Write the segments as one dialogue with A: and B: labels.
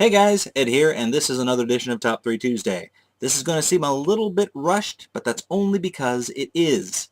A: Hey guys, Ed here, and this is another edition of Top 3 Tuesday. This is going to seem a little bit rushed, but that's only because it is.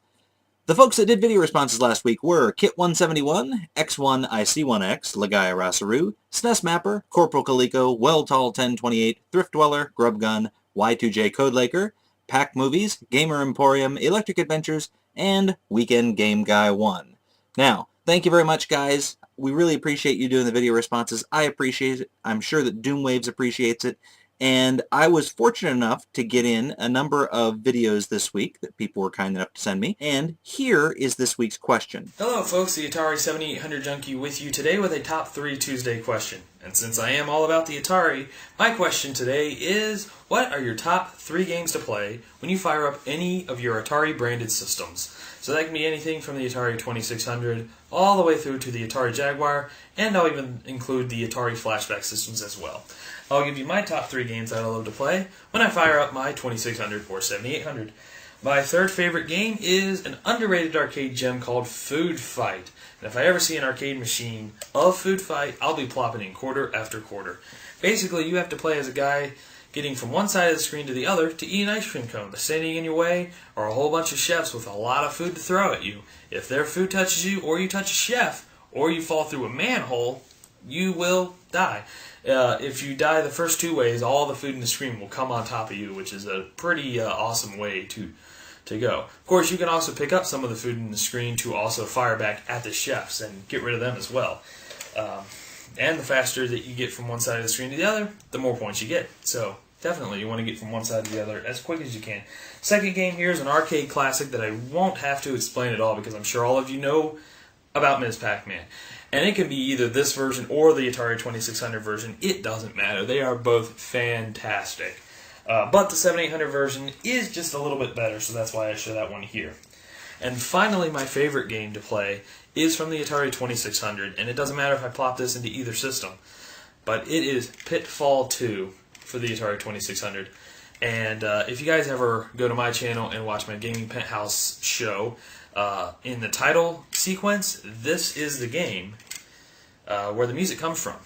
A: The folks that did video responses last week were Kit171, X1IC1X, Lagaya Rasaru, SNES Mapper, Corporal Calico, Welltall1028, Thrift Dweller, Grubgun, Y2J Codelaker, Pack Movies, Gamer Emporium, Electric Adventures, and Weekend Game Guy 1. Now, thank you very much, guys. We really appreciate you doing the video responses. I appreciate it. I'm sure that Doomwaves appreciates it. And I was fortunate enough to get in a number of videos this week that people were kind enough to send me. And here is this week's question.
B: Hello folks, the Atari7800Junkie with you today with a Top 3 Tuesday question. And since I am all about the Atari, my question today is, what are your top 3 games to play when you fire up any of your Atari branded systems? So that can be anything from the Atari 2600 all the way through to the Atari Jaguar, and I'll even include the Atari flashback systems as well. I'll give you my top 3 games that I love to play when I fire up my 2600 or 7800. My third favorite game is an underrated arcade gem called Food Fight. And if I ever see an arcade machine of Food Fight, I'll be plopping in quarter after quarter. Basically, you have to play as a guy getting from one side of the screen to the other to eat an ice cream cone. The standing in your way are a whole bunch of chefs with a lot of food to throw at you. If their food touches you, or you touch a chef, or you fall through a manhole, you will die. If you die the first 2 ways, all the food in the screen will come on top of you, which is a pretty awesome way to go. Of course, you can also pick up some of the food in the screen to also fire back at the chefs and get rid of them as well. And the faster that you get from one side of the screen to the other, the more points you get. So definitely you want to get from one side to the other as quick as you can. Second game here is an arcade classic that I won't have to explain at all because I'm sure all of you know about Ms. Pac-Man. And it can be either this version or the Atari 2600 version. It doesn't matter. They are both fantastic. But the 7800 version is just a little bit better, so that's why I show that one here. And finally, my favorite game to play is from the Atari 2600, and it doesn't matter if I plop this into either system, but it is Pitfall 2 for the Atari 2600. And if you guys ever go to my channel and watch my Gaming Penthouse show, in the title sequence, this is the game where the music comes from.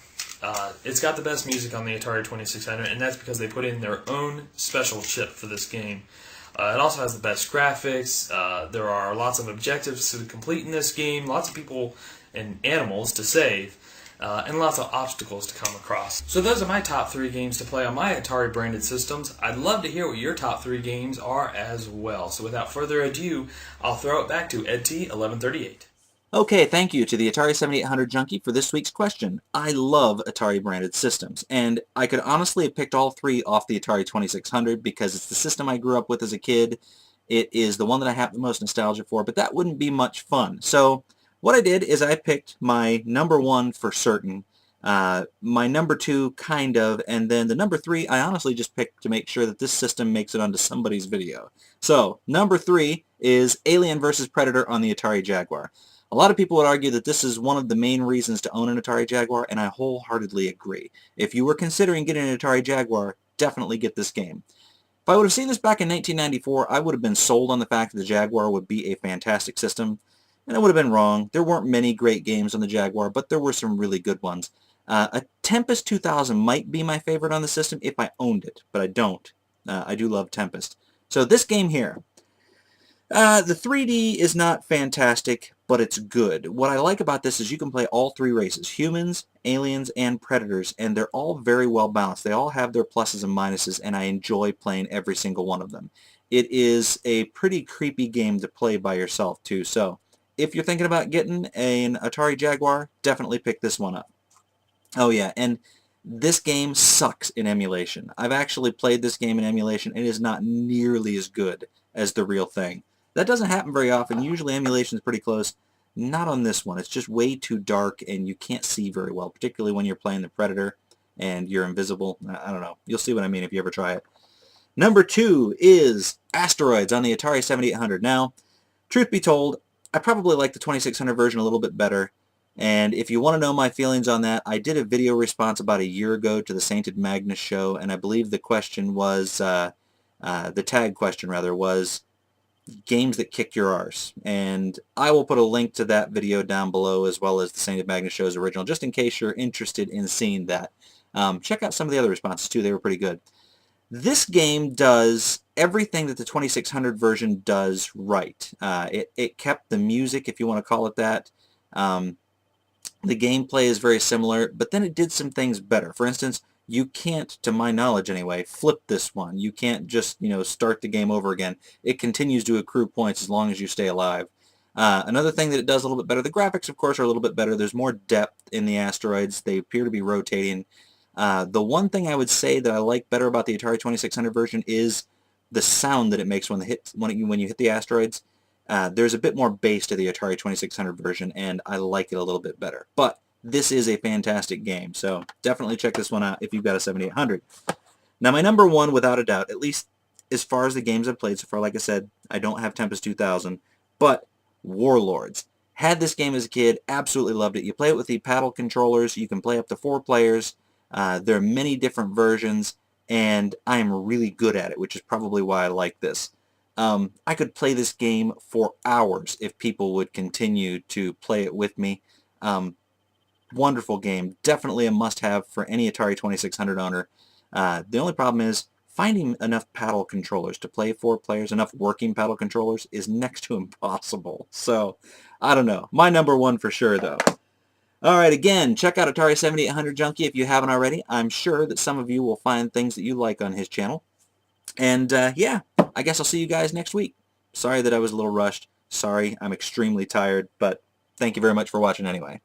B: It's got the best music on the Atari 2600, and that's because they put in their own special chip for this game. It also has the best graphics. There are lots of objectives to complete in this game, lots of people and animals to save, and lots of obstacles to come across. So those are my top 3 games to play on my Atari branded systems. I'd love to hear what your top 3 games are as well. So without further ado, I'll throw it back to EdT1138.
A: Okay, thank you to the Atari7800Junkie for this week's question. I love Atari branded systems, and I could honestly have picked all 3 off the Atari 2600 because it's the system I grew up with as a kid. It is the one that I have the most nostalgia for, but that wouldn't be much fun. So what I did is I picked my number 1 for certain, my number 2 kind of, and then the number 3 I honestly just picked to make sure that this system makes it onto somebody's video. So number 3 is Alien vs. Predator on the Atari Jaguar. A lot of people would argue that this is one of the main reasons to own an Atari Jaguar, and I wholeheartedly agree. If you were considering getting an Atari Jaguar, definitely get this game. If I would have seen this back in 1994, I would have been sold on the fact that the Jaguar would be a fantastic system, and I would have been wrong. There weren't many great games on the Jaguar, but there were some really good ones. A Tempest 2000 might be my favorite on the system if I owned it, but I don't. I do love Tempest. So this game here, the 3D is not fantastic, but it's good. What I like about this is you can play all 3 races, humans, aliens, and predators, and they're all very well balanced. They all have their pluses and minuses, and I enjoy playing every single one of them. It is a pretty creepy game to play by yourself, too, so if you're thinking about getting an Atari Jaguar, definitely pick this one up. Oh yeah, and this game sucks in emulation. I've actually played this game in emulation. It is not nearly as good as the real thing. That doesn't happen very often. Usually emulation is pretty close. Not on this one. It's just way too dark and you can't see very well, particularly when you're playing the Predator and you're invisible. I don't know. You'll see what I mean if you ever try it. Number 2 is Asteroids on the Atari 7800. Now, truth be told, I probably like the 2600 version a little bit better. And if you want to know my feelings on that, I did a video response about a year ago to the Sainted Magnus show, and I believe the question was, the tag question rather, was games that kick your arse. And I will put a link to that video down below as well as the Sainted Magnus show's original, just in case you're interested in seeing that. Check out some of the other responses too. They were pretty good. This game does everything that the 2600 version does right. It kept the music, if you want to call it that. Um, the gameplay is very similar, but then it did some things better. For instance, you can't, to my knowledge anyway, flip this one. You can't just, start the game over again. It continues to accrue points as long as you stay alive. Another thing that it does a little bit better, the graphics, of course, are a little bit better. There's more depth in the asteroids. They appear to be rotating. The one thing I would say that I like better about the Atari 2600 version is the sound that it makes when you hit the asteroids. There's a bit more bass to the Atari 2600 version, and I like it a little bit better. But this is a fantastic game, so definitely check this one out if you've got a 7800. Now, my number one, without a doubt, at least as far as the games I've played so far, like I said, I don't have Tempest 2000, but Warlords. Had this game as a kid, absolutely loved it. You play it with the paddle controllers. You can play up to 4 players. There are many different versions, and I am really good at it, which is probably why I like this. I could play this game for hours if people would continue to play it with me. Wonderful game. Definitely a must-have for any Atari 2600 owner. The only problem is finding enough paddle controllers to play 4 players, enough working paddle controllers, is next to impossible. So, I don't know. My number one for sure, though. Alright, again, check out Atari7800 Junkie if you haven't already. I'm sure that some of you will find things that you like on his channel. And, yeah, I guess I'll see you guys next week. Sorry that I was a little rushed. Sorry, I'm extremely tired, but thank you very much for watching anyway.